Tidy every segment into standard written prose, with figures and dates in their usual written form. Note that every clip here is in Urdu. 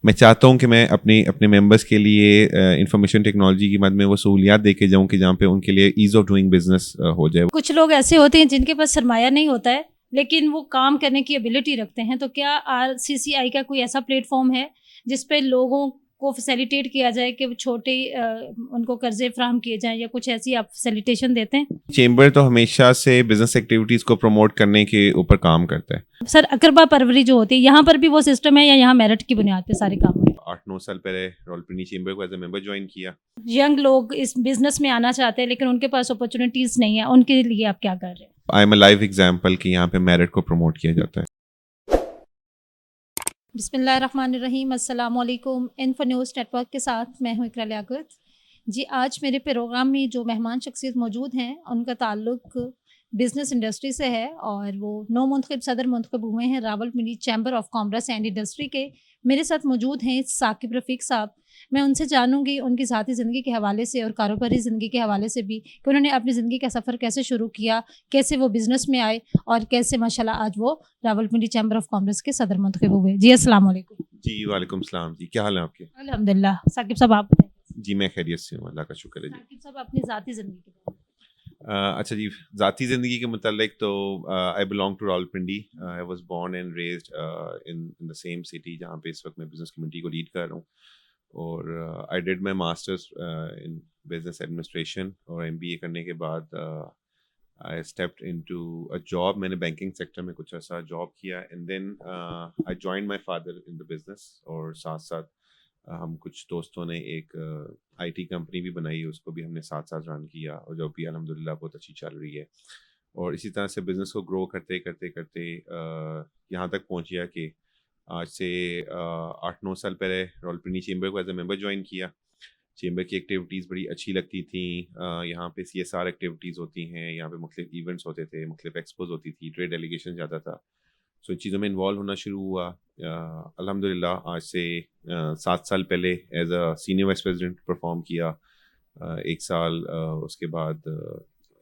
میں چاہتا ہوں کہ میں اپنے ممبرس کے لیے انفارمیشن ٹیکنالوجی کی مد میں وہ سہولیات دے کے جاؤں کہ جہاں پہ ان کے لیے ایز آف ڈوئنگ بزنس ہو جائے. کچھ لوگ ایسے ہوتے ہیں جن کے پاس سرمایہ نہیں ہوتا ہے لیکن وہ کام کرنے کی ایبلٹی رکھتے ہیں, تو کیا RCCI کا کوئی ایسا پلیٹ فارم ہے جس پہ لوگوں کو فیسیلیٹیٹ کیا جائے کہ وہ چھوٹے ان کو قرضے فراہم کیے جائیں, یا کچھ ایسی آپ فیسیلیٹیشن دیتے ہیں؟ چیمبر تو ہمیشہ سے بزنس ایکٹیویٹیز کو پروموٹ کرنے کے اوپر کام کرتا ہے. سر اقربا پروری جو ہوتی ہے یہاں پر بھی وہ سسٹم ہے یا یہاں میرٹ کی بنیاد پہ سارے کام ہوتے ہیں؟ 8-9 سال پہلے راولپنڈی چیمبر کو ایز اے ممبر جوائن کیا. ینگ لوگ اس بزنس میں آنا چاہتے ہیں لیکن ان کے پاس اپرچونیٹیز نہیں ہیں, ان کے لیے آپ کیا کر رہے ہیں؟ آئی ایم اے لائیو ایگزامپل کہ یہاں پہ میرٹ کو پروموٹ کیا جاتا ہے. بسم اللہ الرحمن الرحیم. السلام علیکم. انفو نیوز نیٹ ورک کے ساتھ میں ہوں اقرا لیاقت. جی آج میرے پروگرام میں جو مہمان شخصیت موجود ہیں ان کا تعلق بزنس انڈسٹری سے ہے اور وہ نو منتخب صدر منتخب ہوئے ہیں Rawalpindi chamber of commerce and industry کے. میرے ساتھ موجود ہیں ثاقب رفیق صاحب. میں ان سے جانوں گی ان کی ذاتی زندگی کے حوالے سے اور کاروباری زندگی کے حوالے سے بھی کہ انہوں نے اپنی زندگی کا سفر کیسے شروع کیا, کیسے وہ بزنس میں آئے اور کیسے ماشاءاللہ آج وہ راولپنڈی چیمبر آف کامرس کے صدر منتخب ہوئے. جی السلام علیکم. جی وعلیکم السلام. جی کیا حال ہے آپ کے؟ الحمدللہ. ثاقب صاحب آپ؟ جی میں خیریت سے ہوں, اللہ کا شکر ہے. جی ثاقب صاحب اپنی ذاتی زندگی کے بارے میں. اچھا جی, ذاتی زندگی کے متعلق تو I belong to Rawalpindi. I was born and raised in the same city جہاں پہ اس وقت میں بزنس کمیونٹی کو لیڈ کر رہا ہوں. اور I did my masters in business administration اور MBA کرنے کے بعد I stepped into a job. میں نے بینکنگ سیکٹر میں کچھ عرصہ جاب کیا and then I joined my father in the business. اور ساتھ ساتھ ہم کچھ دوستوں نے ایک IT کمپنی بھی بنائی, اس کو بھی ہم نے ساتھ ساتھ رن کیا اور جو بھی الحمدللہ بہت اچھی چل رہی ہے. اور اسی طرح سے بزنس کو گرو کرتے کرتے کرتے یہاں تک پہنچ گیا کہ آج سے 8-9 سال پہلے راولپنڈی چیمبر کو ایز اے ممبر جوائن کیا. چیمبر کی ایکٹیویٹیز بڑی اچھی لگتی تھیں. یہاں پہ CSR ایکٹیویٹیز ہوتی ہیں, یہاں پہ مختلف ایونٹس ہوتے تھے, مختلف ایکسپوز ہوتی تھی, ٹریڈ ڈیلیگیشن جاتا تھا. سو ان چیزوں میں انوالو ہونا شروع ہوا. الحمدللہ آج سے 7 سال پہلے as a senior vice president perform کیا. 1 سال اس کے بعد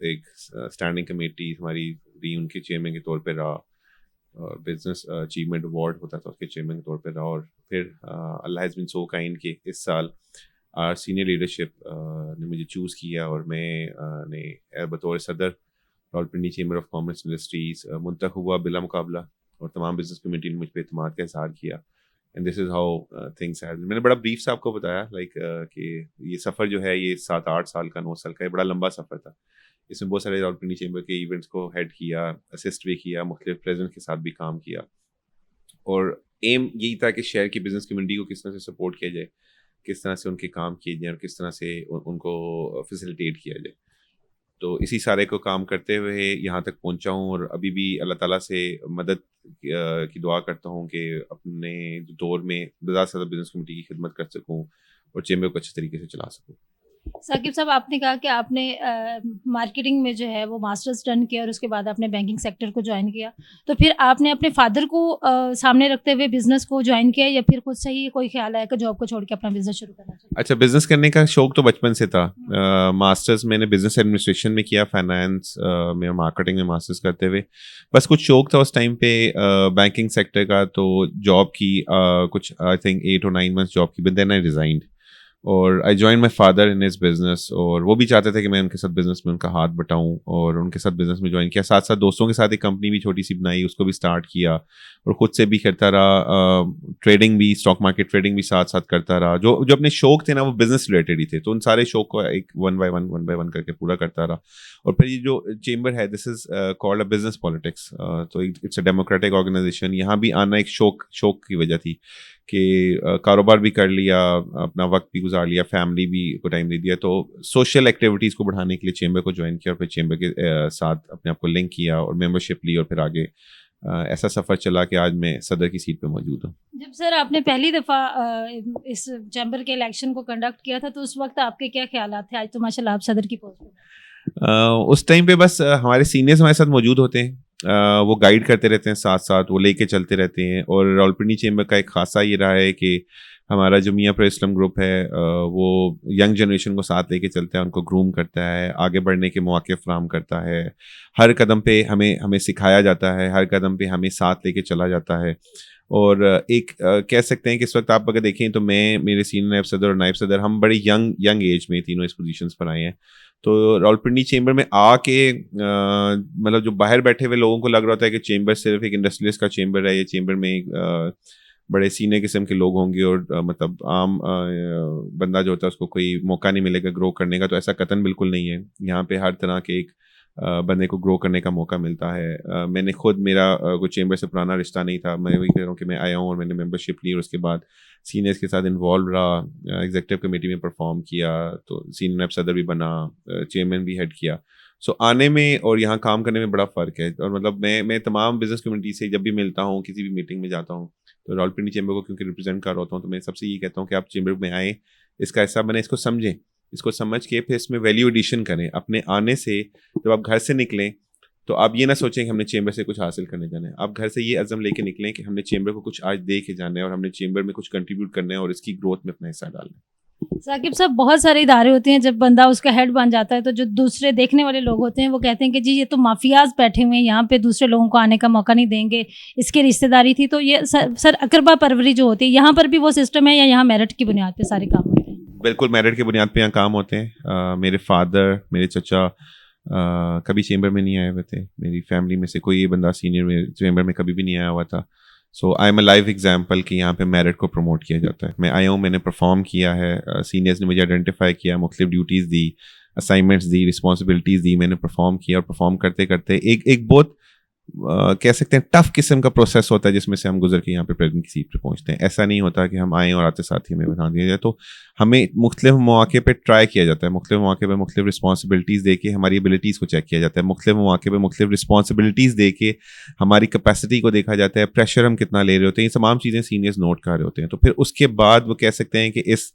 ایک اسٹینڈنگ کمیٹی ہماری دی, ان کے چیئرمین کے طور پہ رہا. بزنس اچیومنٹ ایوارڈ ہوتا تھا اس کے چیئرمین کے طور پہ رہا. اور پھر اللہ ہیز بین سو کائنڈ کہ اس سال سینئر لیڈرشپ نے مجھے چوز کیا اور میں نے بطور صدر Rawalpindi chamber of commerce industries منتخب ہوا بلا مقابلہ. اور تمام بزنس کمیونٹی نے مجھ پہ اعتماد کا اظہار کیا. And this is how things has. میں نے بڑا بریف سے آپ کو بتایا لائک کہ یہ سفر جو ہے یہ 7-8 سال کا 9 سال کا, یہ بڑا لمبا سفر تھا. اس میں بہت سارے راولپنڈی چیمبر کے ایونٹس کو ہیڈ کیا, اسسٹ بھی کیا, مختلف پریزیڈنٹ کے ساتھ بھی کام کیا. اور ایم یہی تھا کہ شہر کی بزنس کمیونٹی کو کس طرح سے سپورٹ کیا جائے, کس طرح سے ان کے کام کیے جائیں اور کس طرح سے ان کو فیسیلیٹیٹ کیا جائے. تو اسی سارے کو کام کرتے ہوئے یہاں تک پہنچا ہوں. اور ابھی بھی اللہ تعالیٰ سے مدد کی دعا کرتا ہوں کہ اپنے دور میں زیادہ سے زیادہ بزنس کمیونٹی کی خدمت کر سکوں اور چیمبر کو اچھے طریقے سے چلا سکوں. ثاقب صاحب آپ نے کہا کہ آپ نے مارکیٹنگ میں جو ہے وہ ماسٹرز ڈن کیا اور اس کے بعد آپ نے بینکنگ سیکٹر کو جوائن کیا, تو پھر آپ نے اپنے فادر کو سامنے رکھتے ہوئے بزنس کو جوائن کیا یا پھر خود سے ہی کوئی خیال آیا کہ جاب کو چھوڑ کے اپنا بزنس شروع کرنا چاہیے؟ اچھا, بزنس کرنے کا شوق تو بچپن سے تھا. ماسٹرز میں نے بزنس ایڈمنسٹریشن میں کیا, فائنانس میں مارکیٹنگ میں ماسٹرز کرتے ہوئے. بس کچھ شوق تھا اس ٹائم پہ بینکنگ سیکٹر کا, تو جاب کی کچھ I think 8 or 9 months job کی, بٹ دین آئی ریزائنڈ اور I join my father in his business. اور وہ بھی چاہتے تھے کہ میں ان کے ساتھ بزنس میں ان کا ہاتھ بٹاؤں اور ان کے ساتھ بزنس میں جوائن کیا. ساتھ ساتھ دوستوں کے ساتھ ایک کمپنی بھی چھوٹی سی بنائی, اس کو بھی اسٹارٹ کیا اور خود سے بھی کرتا رہا. ٹریڈنگ بھی, اسٹاک مارکیٹ ٹریڈنگ بھی ساتھ ساتھ کرتا رہا. جو اپنے شوق تھے نا وہ بزنس ریلیٹڈ ہی تھے, تو ان سارے شوق کو ایک ون بائی ون کر کے پورا کرتا رہا. اور پھر یہ جو چیمبر ہے this is called a business politics, تو اٹس اے ڈیموکریٹک آرگنائزیشن. یہاں بھی آنا ایک شوق کی وجہ تھی کہ کاروبار بھی کر لیا, اپنا وقت بھی گزار لیا, فیملی بھی کو ٹائم دے دیا. تو سوشل ایکٹیویٹیز کو بڑھانے کے لیے چیمبر کو جوائن کیا اور پھر چیمبر کے ساتھ اپنے آپ کو لنک کیا اور ممبرشپ لی اور پھر آگے ایسا سفر چلا کہ آج میں صدر کی سیٹ پہ موجود ہوں. جب سر آپ نے پہلی دفعہ اس چیمبر کے الیکشن کو کنڈکٹ کیا تھا تو اس وقت آپ کے کیا خیالات تھے؟ آج تو ماشاء اللہ آپ صدر کی پوسٹ پہ. اس ٹائم پہ بس ہمارے سینئرز ہمارے ساتھ موجود ہوتے ہیں, وہ گائیڈ کرتے رہتے ہیں, ساتھ ساتھ وہ لے کے چلتے رہتے ہیں. اور راولپنڈی چیمبر کا ایک خاصہ یہ رہا ہے کہ ہمارا جو میاں پر اسلم گروپ ہے وہ ینگ جنریشن کو ساتھ لے کے چلتا ہے, ان کو گروم کرتا ہے, آگے بڑھنے کے مواقع فراہم کرتا ہے. ہر قدم پہ ہمیں سکھایا جاتا ہے, ہر قدم پہ ہمیں ساتھ لے کے چلا جاتا ہے. اور ایک کہہ سکتے ہیں کہ اس وقت آپ اگر دیکھیں تو میں, میرے سینئر نائب صدر اور نائب صدر, ہم بڑی ینگ ایج میں تینوں اس پوزیشنس پر آئے ہیں. تو راولپنڈی چیمبر میں آ کے مطلب جو باہر بیٹھے ہوئے لوگوں کو لگ رہا ہوتا ہے کہ چیمبر صرف ایک انڈسٹریلسٹ کا چیمبر ہے, یہ چیمبر میں بڑے سینئر قسم کے لوگ ہوں گے اور مطلب عام بندہ جو ہوتا ہے اس کو کوئی موقع نہیں ملے گا گرو کرنے کا. تو ایسا قطعاً بالکل نہیں ہے. یہاں پہ ہر طرح کے ایک بندے کو گرو کرنے کا موقع ملتا ہے. میں نے خود, میرا کوئی چیمبر سے پرانا رشتہ نہیں تھا, میں وہی کہہ رہا ہوں کہ میں آیا ہوں اور میں نے ممبرشپ لی اور اس کے بعد سینئرس کے ساتھ انوالو رہا, ایگزیکٹو کمیٹی میں پرفارم کیا, تو سینئر نائب صدر بھی بنا, چیئرمین بھی ہیڈ کیا. سو آنے میں اور یہاں کام کرنے میں بڑا فرق ہے. اور مطلب میں تمام بزنس کمیونٹی سے جب بھی ملتا ہوں, کسی بھی میٹنگ میں جاتا ہوں, تو راولپنڈی چیمبر کو کیونکہ ریپرزینٹ کر رہا ہوتا ہوں, تو میں سب سے یہ کہتا ہوں کہ آپ چیمبر میں آئیں, اس کا حصہ بنیں, اس کو سمجھیں, اس کو سمجھ کے پھر اس میں ویلیو ایڈیشن کریں. اپنے آنے سے جب آپ گھر سے نکلیں تو آپ یہ نہ سوچیں کہ ہم نے چیمبر سے کچھ حاصل کرنے جانا ہے. آپ گھر سے یہ عزم لے کے نکلیں کہ ہم نے چیمبر کو کچھ آج دے کے جانا ہے اور ہم نے چیمبر میں کچھ کنٹریبیوٹ کرنا ہے اور اس کی گروتھ میں اپنا حصہ ڈالنا ہے. ثاقب صاحب, بہت سارے ادارے ہوتے ہیں, جب بندہ اس کا ہیڈ بن جاتا ہے تو جو دوسرے دیکھنے والے لوگ ہوتے ہیں وہ کہتے ہیں کہ جی یہ تو مافیاز بیٹھے ہوئے ہیں یہاں پہ, دوسرے لوگوں کو آنے کا موقع نہیں دیں گے, اس کی رشتہ داری تھی. تو یہ سر اقربا پروری جو ہوتی ہے, یہاں پر بھی وہ سسٹم ہے یا یہاں میرٹ کی بنیاد پہ سارے کام ہوتے ہیں؟ بالکل میرٹ کی بنیاد پہ یہاں کام ہوتے ہیں. میرے فادر, میرے چچا کبھی چیمبر میں نہیں آئے ہوئے تھے. میری فیملی میں سے کوئی بندہ سینئر چیمبر میں کبھی بھی نہیں آیا ہوا تھا. So I am a live example کہ یہاں پہ میرٹ کو پروموٹ کیا جاتا ہے. میں آیا ہوں, میں نے پرفارم کیا ہے, سینئرز نے مجھے آئیڈینٹیفائی کیا, مختلف ڈیوٹیز دی, اسائنمنٹس دی, رسپانسبلٹیز دی, میں نے پرفارم کیا, اور پرفارم کرتے کرتے ایک بہت کہہ سکتے ہیں ٹف قسم کا پروسیس ہوتا ہے جس میں سے ہم گزر کے یہاں پہ پریزیڈنٹ کی سیٹ پہ پہنچتے ہیں. ایسا نہیں ہوتا کہ ہم آئیں اور آتے ساتھ ہی ہمیں بتا دیا جائے. تو ہمیں مختلف مواقع پہ ٹرائی کیا جاتا ہے, مختلف مواقع پہ مختلف رسپانسبلٹیز دے کے ہماری ایبلٹیز کو چیک کیا جاتا ہے, مختلف مواقع پہ مختلف رسپانسبلٹیز دے کے ہماری کیپیسٹی کو دیکھا جاتا ہے, پریشر ہم کتنا لے رہے ہوتے ہیں, یہ تمام چیزیں سینئرز نوٹ کر رہے ہوتے ہیں. تو پھر اس کے بعد وہ کہہ سکتے ہیں کہ اس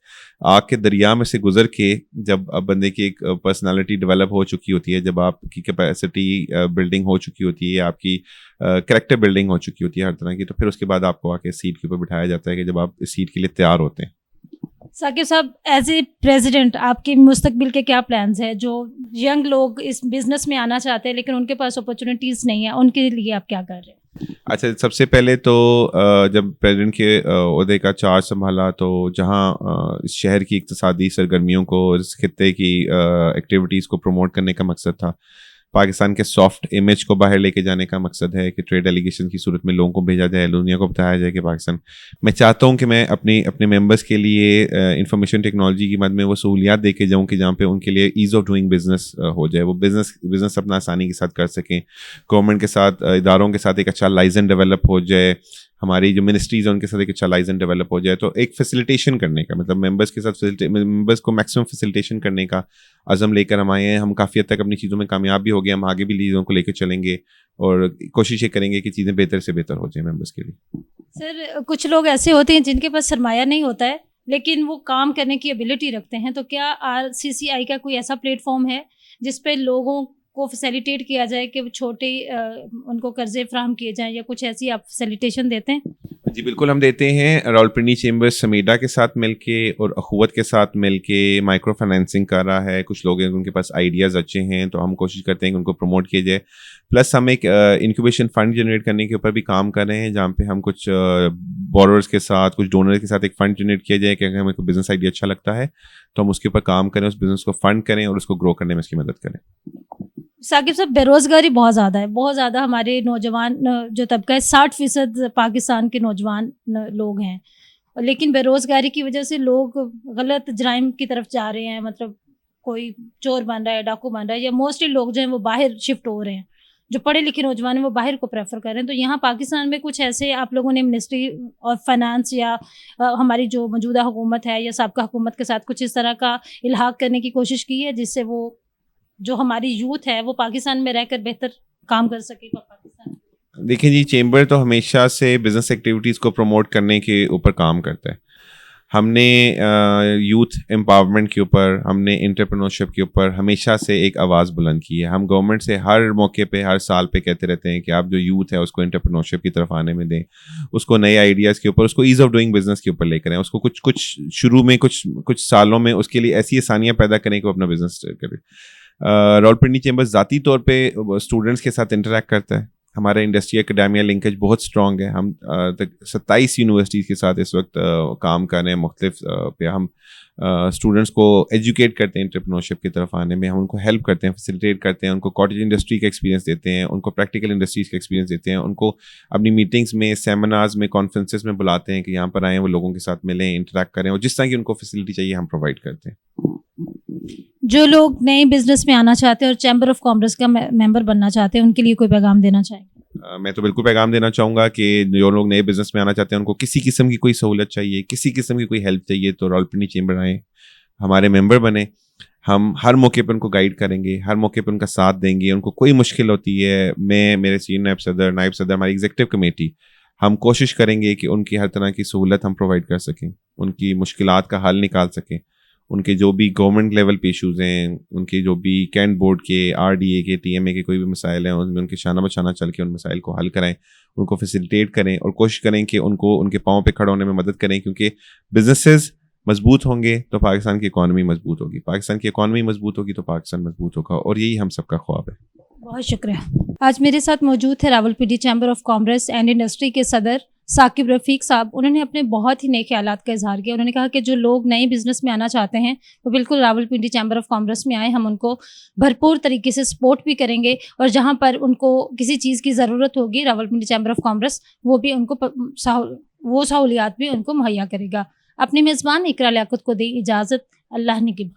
آگ کے دریا میں سے گزر کے جب بندے کی ایک پرسنالٹی ڈیولپ ہو چکی ہوتی ہے, جب آپ کی کیپیسٹی بلڈنگ ہو چکی ہوتی ہے, آپ کی کریکٹر بلڈنگ ہو چکی ہوتی ہے ہر طرح کی, تو پھر اس کے بعد آپ کو آ کے سیٹ کے اوپر بٹھایا جاتا ہے کہ جب آپ اس سیٹ کے لیے تیار ہوتے ہیں. ثاقب صاحب, ایز اے پریزیڈنٹ آپ کے مستقبل کے کیا پلانز ہیں؟ جو ینگ لوگ اس بزنس میں آنا چاہتے ہیں لیکن ان کے پاس اپرچونیٹیز نہیں ہیں, ان کے لیے آپ کیا کر رہے ہیں؟ اچھا, سب سے پہلے تو جب پریزیڈنٹ کے عہدے کا چارج سنبھالا تو جہاں اس شہر کی اقتصادی سرگرمیوں کو, اس خطے کی ایکٹیویٹیز کو پروموٹ کرنے کا مقصد تھا, پاکستان کے سافٹ امیج کو باہر لے کے جانے کا مقصد ہے کہ ٹریڈ ڈیلیگیشن کی صورت میں لوگوں کو بھیجا جائے, دنیا کو بتایا جائے کہ پاکستان, میں چاہتا ہوں کہ میں اپنے ممبرس کے لیے انفارمیشن ٹیکنالوجی کی مد میں وہ سہولیات دے کے جاؤں کہ جہاں پہ ان کے لیے ایز آف ڈوئنگ بزنس ہو جائے, وہ بزنس اپنا آسانی کے ساتھ کر سکیں, گورنمنٹ کے ساتھ, اداروں کے ساتھ ایک اچھا لائزن ڈیولپ ہو جائے, ہماری جو منسٹریز ہیں ان کے ساتھ ایک اچھا لائزن ڈیولپ ہو جائے. تو ایک فیسیلیٹیشن کرنے کا مطلب ممبرس کے ساتھ ممبرس کو میکسیمم فیسیلیٹیشن کرنے کا عزم لے کر ہم آئے ہیں. ہم کافی حد تک اپنی چیزوں میں کامیاب بھی ہو گئے, ہم آگے بھی چیزوں کو لے کے چلیں گے اور کوشش یہ کریں گے کہ چیزیں بہتر سے بہتر ہو جائیں ممبرس کے لیے. سر, کچھ لوگ ایسے ہوتے ہیں جن کے پاس سرمایہ نہیں ہوتا ہے لیکن وہ کام کرنے کی ایبلٹی رکھتے ہیں, تو کیا RCCI کا کوئی ایسا پلیٹ فارم ہے جس پہ لوگوں کو فیسیلیٹیٹ کیا جائے کہ وہ چھوٹے ان کو قرضے فراہم کیے جائیں, یا کچھ ایسی آپ فیسیلیٹیشن دیتے ہیں؟ جی بالکل, ہم دیتے ہیں. راولپنڈی چیمبر سمیڈا کے ساتھ مل کے اور اخوت کے ساتھ مل کے مائکرو فائنینسنگ کر رہا ہے. کچھ لوگ ہیں ان کے پاس آئیڈیاز اچھے ہیں تو ہم کوشش کرتے ہیں کہ ان کو پروموٹ کیا جائے. پلس ہم ایک انکیوبیشن فنڈ جنریٹ کرنے کے اوپر بھی کام کر رہے ہیں, جہاں پہ ہم کچھ بوررز کے ساتھ, کچھ ڈونر کے ساتھ ایک فنڈ جنریٹ کیا جائے کہ اگر ہمیں کوئی بزنس آئیڈیا اچھا لگتا ہے تو ہم اس کے اوپر کام کریں, اس بزنس کو فنڈ کریں اور اس کو گرو کرنے میں اس کی مدد کریں. ثاقب صاحب, بے روزگاری بہت زیادہ ہے, بہت زیادہ. ہمارے نوجوان جو طبقہ ہے 60% پاکستان کے نوجوان لوگ ہیں, لیکن بے روزگاری کی وجہ سے لوگ غلط جرائم کی طرف جا رہے ہیں. مطلب کوئی چور بن رہا ہے, ڈاکو بن رہا ہے, یا موسٹلی لوگ جو ہیں وہ باہر شفٹ ہو رہے ہیں, جو پڑھے لکھے نوجوان ہیں وہ باہر کو پریفر کر رہے ہیں. تو یہاں پاکستان میں کچھ ایسے آپ لوگوں نے منسٹری اور فائنانس یا ہماری جو موجودہ حکومت ہے یا سابقہ حکومت کے ساتھ کچھ اس طرح کا الحاق کرنے کی کوشش کی ہے جس سے وہ جو ہماری یوتھ ہے وہ پاکستان میں رہ کر بہتر کام کر سکے گا پاکستان؟ دیکھیں جی, چیمبر تو ہمیشہ سے بزنس ایکٹیویٹیز کو پروموٹ کرنے کے اوپر کام کرتا ہے. ہم نے یوتھ امپاورمنٹ کے اوپر, ہم نے انٹرپرینورشپ کے اوپر ہمیشہ سے ایک آواز بلند کی ہے. ہم گورنمنٹ سے ہر موقع پہ, ہر سال پہ کہتے رہتے ہیں کہ آپ جو یوتھ ہے اس کو انٹرپرینورشپ کی طرف آنے میں دیں, اس کو نئے آئیڈیاز کے اوپر, اس کو ایز آف ڈوئنگ بزنس کے اوپر لے کریں, اس کو کچھ شروع میں کچھ سالوں میں اس کے لیے ایسی آسانیاں پیدا کریں کہ وہ اپنا بزنس کرے. راولپنڈی چیمبر ذاتی طور پہ اسٹوڈنٹس کے ساتھ انٹریکٹ کرتا ہے. ہمارا انڈسٹری اکیڈیمیا لنکیج بہت اسٹرانگ ہے. ہم 27 یونیورسٹیز کے ساتھ اس وقت کام کر رہے ہیں مختلف پہ. ہم اسٹوڈنٹس کو ایجوکیٹ کرتے ہیں انٹرپرینورشپ کی طرف آنے میں, ہم ان کو ہیلپ کرتے ہیں, فیسیلیٹیٹ کرتے ہیں, ان کو کاٹیج انڈسٹری کا ایکسپیرینس دیتے ہیں, ان کو پریکٹیکل انڈسٹریز کا ایکسپیرینس دیتے ہیں, ان کو اپنی میٹنگس میں, سیمینارز میں, کانفرنسز میں بلاتے ہیں کہ یہاں پر آئیں, وہ لوگوں کے ساتھ ملیں, انٹریکٹ کریں, اور جس طرح کی ان کو فیسلٹی چاہیے ہم پرووائڈ کرتے ہیں. جو لوگ نئے بزنس میں آنا چاہتے ہیں اور چیمبر آف کامرس کا ممبر بننا چاہتے ہیں, ان کے لیے کوئی پیغام دینا چاہیں؟ میں تو بالکل پیغام دینا چاہوں گا کہ جو لوگ نئے بزنس میں آنا چاہتے ہیں, ان کو کسی قسم کی کوئی سہولت چاہیے, کسی قسم کی کوئی ہیلپ چاہیے, تو راولپنڈی چیمبر آئیں, ہمارے ممبر بنیں. ہم ہر موقع پہ ان کو گائیڈ کریں گے, ہر موقع پہ ان کا ساتھ دیں گے. ان کو کوئی مشکل ہوتی ہے, میں, میرے سینئر نائب صدر, ہماری ایگزیکٹو کمیٹی, ہم کوشش کریں گے کہ ان کی ہر طرح کی سہولت ہم پرووائڈ کر سکیں, ان کی مشکلات کا حل نکال سکیں. ان کے جو بھی گورنمنٹ لیول پہ ایشوز ہیں, ان کے جو بھی کینٹ بورڈ کے, RDA کے, TMA کے کوئی بھی مسائل ہیں, ان میں ان کے شانہ بشانہ چل کے ان مسائل کو حل کرائیں, ان کو فیسیلیٹیٹ کریں, اور کوشش کریں کہ ان کو ان کے پاؤں پہ کھڑا ہونے میں مدد کریں. کیونکہ بزنسز مضبوط ہوں گے تو پاکستان کی اکانومی مضبوط ہوگی, پاکستان کی اکانومی مضبوط ہوگی تو پاکستان مضبوط ہوگا, اور یہی ہم سب کا خواب ہے. بہت شکریہ. آج میرے ساتھ موجود تھے Rawalpindi chamber of commerce and industry کے صدر ثاقب رفیق صاحب. انہوں نے اپنے بہت ہی نئے خیالات کا اظہار کیا. انہوں نے کہا کہ جو لوگ نئے بزنس میں آنا چاہتے ہیں وہ بالکل راولپنڈی چیمبر آف کامرس میں آئیں. ہم ان کو بھرپور طریقے سے سپورٹ بھی کریں گے, اور جہاں پر ان کو کسی چیز کی ضرورت ہوگی راولپنڈی چیمبر آف کامرس وہ بھی ان کو وہ سہولیات بھی ان کو مہیا کرے گا. اپنی میزبان اقرا لیاقت کو دیں اجازت. اللہ نگہبان.